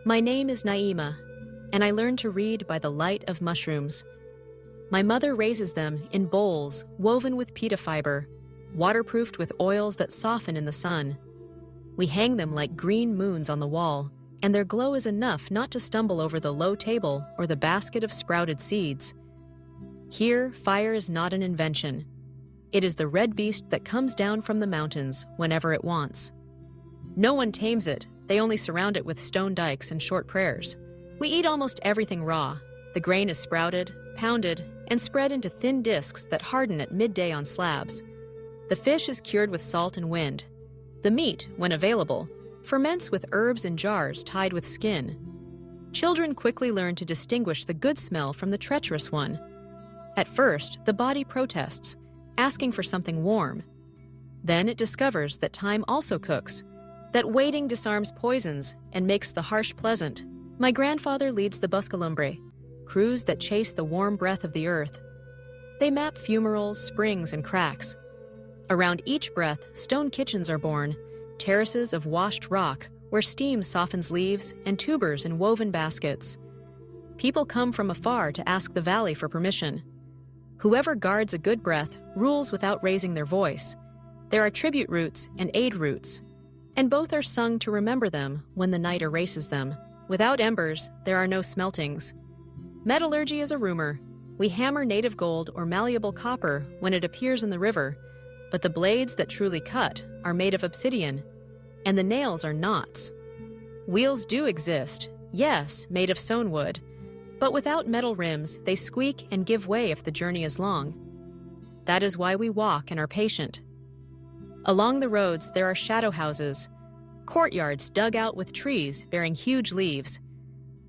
My name is Naima, and I learned to read by the light of mushrooms. My mother raises them in bowls woven with pita fiber, waterproofed with oils that soften in the sun. We hang them like green moons on the wall, and their glow is enough not to stumble over the low table or the basket of sprouted seeds. Here, fire is not an invention. It is the red beast that comes down from the mountains whenever it wants. No one tames it, they only surround it with stone dikes and short prayers. We eat almost everything raw. The grain is sprouted, pounded, and spread into thin discs that harden at midday on slabs. The fish is cured with salt and wind. The meat, when available, ferments with herbs in jars tied with skin. Children quickly learn to distinguish the good smell from the treacherous one. At first, the body protests, asking for something warm. Then it discovers that time also cooks, that waiting disarms poisons and makes the harsh pleasant. My grandfather leads the buscalumbre, crews that chase the warm breath of the earth. They map fumaroles, springs, and cracks. Around each breath, stone kitchens are born, terraces of washed rock where steam softens leaves and tubers in woven baskets. People come from afar to ask the valley for permission. Whoever guards a good breath rules without raising their voice. There are tribute roots and aid roots, and both are sung to remember them when the night erases them. Without embers, there are no smeltings. Metallurgy is a rumor. We hammer native gold or malleable copper when it appears in the river, but the blades that truly cut are made of obsidian, and the nails are knots. Wheels do exist, yes, made of sewn wood, but without metal rims, they squeak and give way if the journey is long. That is why we walk and are patient. Along the roads, there are shadow houses, courtyards dug out with trees bearing huge leaves,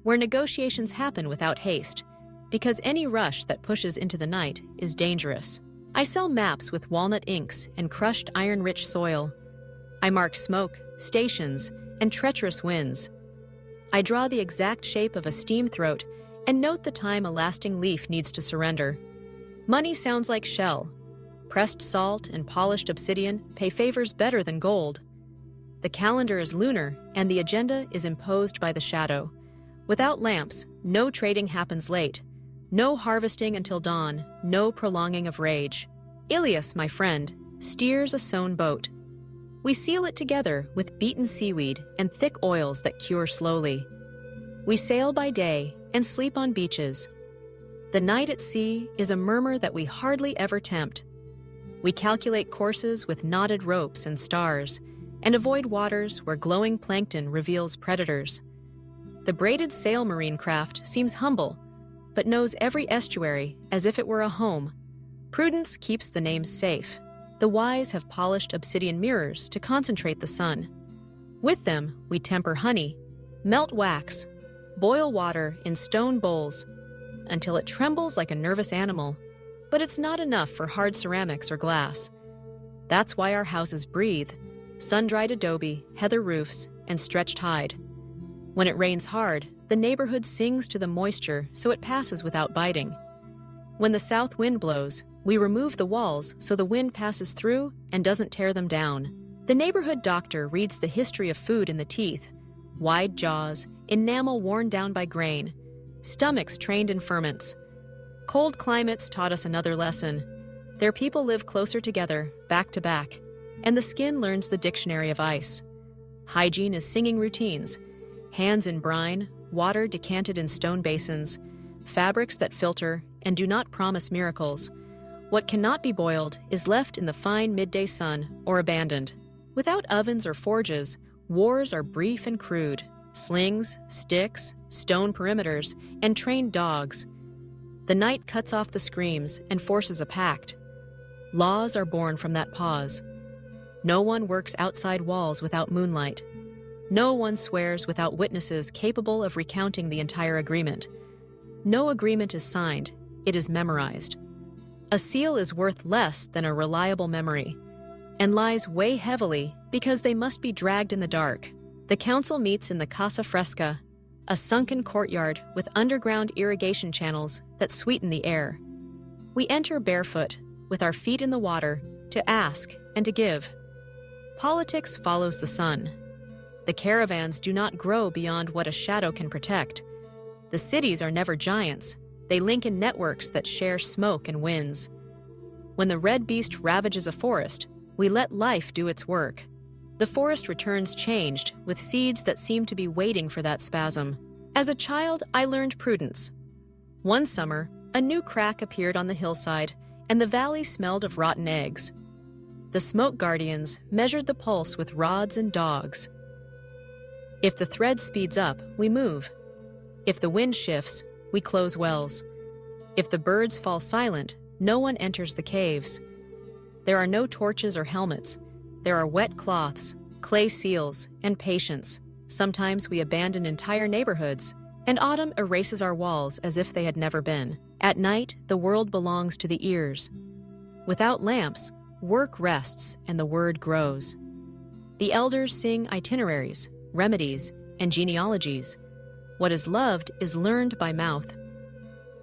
where negotiations happen without haste, because any rush that pushes into the night is dangerous. I sell maps with walnut inks and crushed iron-rich soil. I mark smoke, stations, and treacherous winds. I draw the exact shape of a steam throat and note the time a lasting leaf needs to surrender. Money sounds like shell. Pressed salt and polished obsidian pay favors better than gold. The calendar is lunar, and the agenda is imposed by the shadow. Without lamps, no trading happens late. No harvesting until dawn, no prolonging of rage. Ilias, my friend, steers a sewn boat. We seal it together with beaten seaweed and thick oils that cure slowly. We sail by day and sleep on beaches. The night at sea is a murmur that we hardly ever tempt. We calculate courses with knotted ropes and stars, and avoid waters where glowing plankton reveals predators. The braided sail marine craft seems humble, but knows every estuary as if it were a home. Prudence keeps the names safe. The wise have polished obsidian mirrors to concentrate the sun. With them, we temper honey, melt wax, boil water in stone bowls until it trembles like a nervous animal. But it's not enough for hard ceramics or glass. That's why our houses breathe: sun-dried adobe, heather roofs, and stretched hide. When it rains hard, the neighborhood sings to the moisture so it passes without biting. When the south wind blows, we remove the walls so the wind passes through and doesn't tear them down. The neighborhood doctor reads the history of food in the teeth: wide jaws, enamel worn down by grain, stomachs trained in ferments. Cold climates taught us another lesson. Their people live closer together, back to back, and the skin learns the dictionary of ice. Hygiene is singing routines: hands in brine, water decanted in stone basins, fabrics that filter and do not promise miracles. What cannot be boiled is left in the fine midday sun or abandoned. Without ovens or forges, wars are brief and crude: slings, sticks, stone perimeters, and trained dogs. The night cuts off the screams and forces a pact. Laws are born from that pause. No one works outside walls without moonlight. No one swears without witnesses capable of recounting the entire agreement. No agreement is signed, it is memorized. A seal is worth less than a reliable memory, and lies weigh heavily because they must be dragged in the dark. The council meets in the Casa Fresca, a sunken courtyard with underground irrigation channels that sweeten the air. We enter barefoot, with our feet in the water, to ask and to give. Politics follows the sun. The caravans do not grow beyond what a shadow can protect. The cities are never giants. They link in networks that share smoke and winds. When the red beast ravages a forest, we let life do its work. The forest returns changed, with seeds that seem to be waiting for that spasm. As a child, I learned prudence. One summer, a new crack appeared on the hillside, and the valley smelled of rotten eggs. The smoke guardians measured the pulse with rods and dogs. If the thread speeds up, we move. If the wind shifts, we close wells. If the birds fall silent, no one enters the caves. There are no torches or helmets. There are wet cloths, clay seals, and patience. Sometimes we abandon entire neighborhoods, and autumn erases our walls as if they had never been. At night, the world belongs to the ears. Without lamps, work rests and the word grows. The elders sing itineraries, remedies, and genealogies. What is loved is learned by mouth.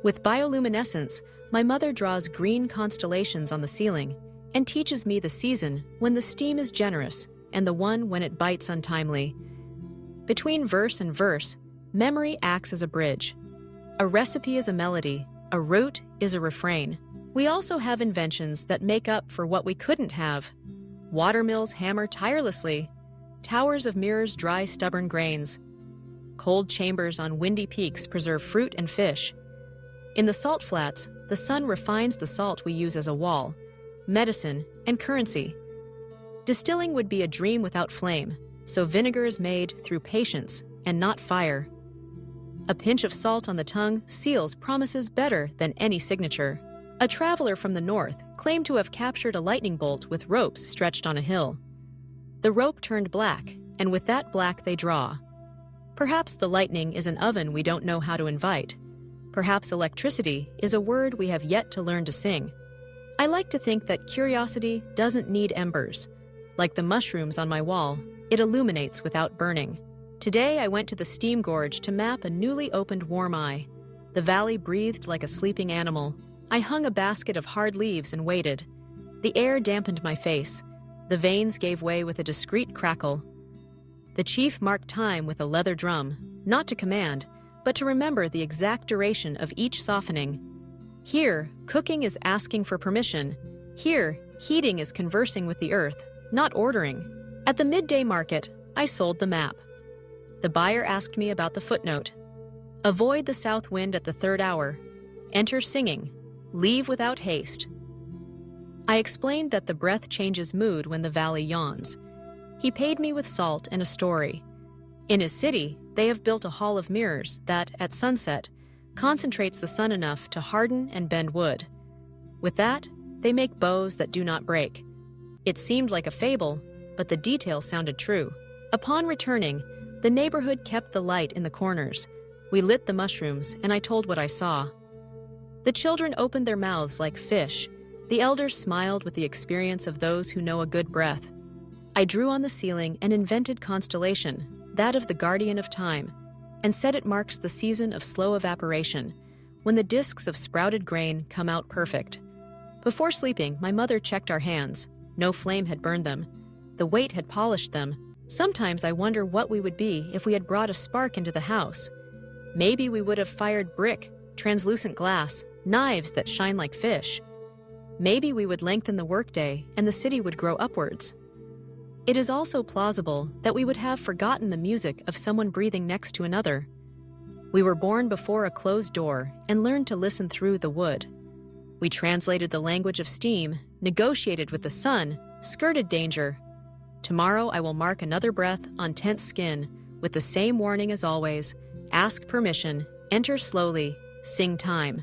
With bioluminescence, my mother draws green constellations on the ceiling and teaches me the season when the steam is generous and the one when it bites untimely. Between verse and verse, memory acts as a bridge. A recipe is a melody, a root is a refrain. We also have inventions that make up for what we couldn't have. Watermills hammer tirelessly. Towers of mirrors dry stubborn grains. Cold chambers on windy peaks preserve fruit and fish. In the salt flats, the sun refines the salt we use as a wall, medicine, and currency. Distilling would be a dream without flame, so vinegar is made through patience and not fire. A pinch of salt on the tongue seals promises better than any signature. A traveler from the north claimed to have captured a lightning bolt with ropes stretched on a hill. The rope turned black, and with that black they draw. Perhaps the lightning is an oven we don't know how to invite. Perhaps electricity is a word we have yet to learn to sing. I like to think that curiosity doesn't need embers. Like the mushrooms on my wall, it illuminates without burning. Today I went to the steam gorge to map a newly opened warm eye. The valley breathed like a sleeping animal. I hung a basket of hard leaves and waited. The air dampened my face. The veins gave way with a discreet crackle. The chief marked time with a leather drum, not to command, but to remember the exact duration of each softening. Here, cooking is asking for permission. Here, heating is conversing with the earth, not ordering. At the midday market, I sold the map. The buyer asked me about the footnote. Avoid the south wind at the third hour. Enter singing. Leave without haste. I explained that the breath changes mood when the valley yawns. He paid me with salt and a story. In his city, they have built a hall of mirrors that, at sunset, concentrates the sun enough to harden and bend wood. With that, they make bows that do not break. It seemed like a fable, but the details sounded true. Upon returning, the neighborhood kept the light in the corners. We lit the mushrooms, and I told what I saw. The children opened their mouths like fish. The elders smiled with the experience of those who know a good breath. I drew on the ceiling an invented constellation, that of the guardian of time, and said it marks the season of slow evaporation, when the discs of sprouted grain come out perfect. Before sleeping, my mother checked our hands. No flame had burned them. The weight had polished them. Sometimes I wonder what we would be if we had brought a spark into the house. Maybe we would have fired brick, translucent glass, knives that shine like fish. Maybe we would lengthen the workday and the city would grow upwards. It is also plausible that we would have forgotten the music of someone breathing next to another. We were born before a closed door and learned to listen through the wood. We translated the language of steam, negotiated with the sun, skirted danger. Tomorrow I will mark another breath on tense skin with the same warning as always: ask permission, enter slowly, sing time.